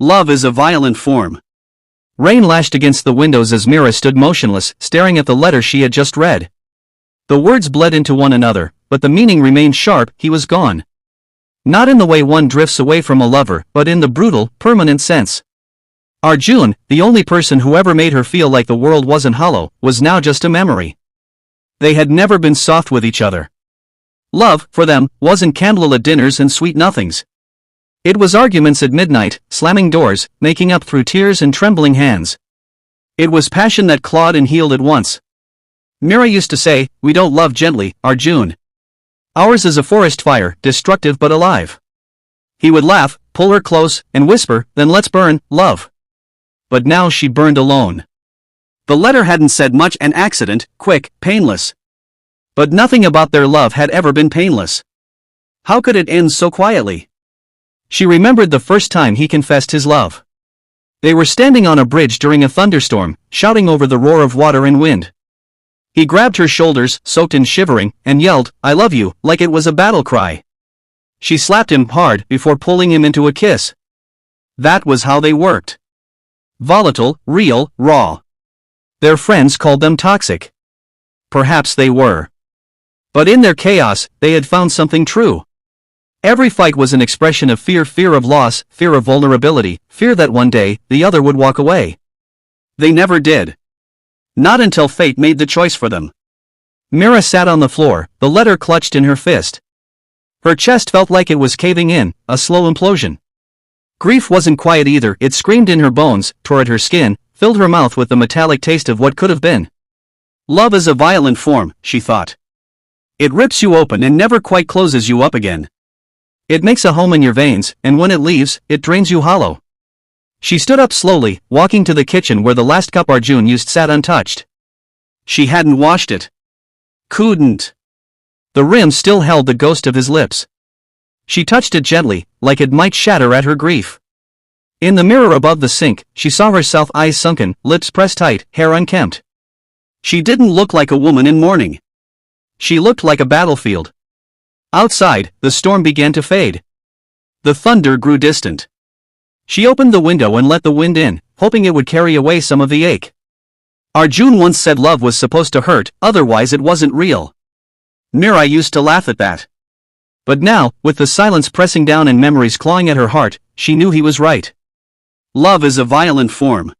Love is a violent form. Rain lashed against the windows as Mira stood motionless, staring at the letter she had just read. The words bled into one another, but the meaning remained sharp. He was gone. Not in the way one drifts away from a lover, but in the brutal, permanent sense. Arjun, the only person who ever made her feel like the world wasn't hollow, was now just a memory. They had never been soft with each other. Love, for them, wasn't candlelit dinners and sweet nothings. It was arguments at midnight, slamming doors, making up through tears and trembling hands. It was passion that clawed and healed at once. Mira used to say, "We don't love gently, Arjun. Ours is a forest fire, destructive but alive." He would laugh, pull her close, and whisper, "Then let's burn, love." But now she burned alone. The letter hadn't said much. An accident, quick, painless. But nothing about their love had ever been painless. How could it end so quietly? She remembered the first time he confessed his love. They were standing on a bridge during a thunderstorm, shouting over the roar of water and wind. He grabbed her shoulders, soaked and shivering, and yelled, "I love you," like it was a battle cry. She slapped him hard before pulling him into a kiss. That was how they worked. Volatile, real, raw. Their friends called them toxic. Perhaps they were. But in their chaos, they had found something true. Every fight was an expression of fear, fear of loss, fear of vulnerability, fear that one day, the other would walk away. They never did. Not until fate made the choice for them. Mira sat on the floor, the letter clutched in her fist. Her chest felt like it was caving in, a slow implosion. Grief wasn't quiet either. It screamed in her bones, tore at her skin, filled her mouth with the metallic taste of what could have been. Love is a violent form, she thought. It rips you open and never quite closes you up again. It makes a home in your veins, and when it leaves, it drains you hollow. She stood up slowly, walking to the kitchen where the last cup Arjun used sat untouched. She hadn't washed it. Couldn't. The rim still held the ghost of his lips. She touched it gently, like it might shatter at her grief. In the mirror above the sink, she saw herself, eyes sunken, lips pressed tight, hair unkempt. She didn't look like a woman in mourning. She looked like a battlefield. Outside, the storm began to fade. The thunder grew distant. She opened the window and let the wind in, hoping it would carry away some of the ache. Arjun once said love was supposed to hurt, otherwise it wasn't real. Mira used to laugh at that. But now, with the silence pressing down and memories clawing at her heart, she knew he was right. Love is a violent form.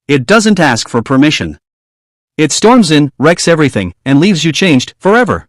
It doesn't ask for permission. It storms in, wrecks everything, and leaves you changed, forever.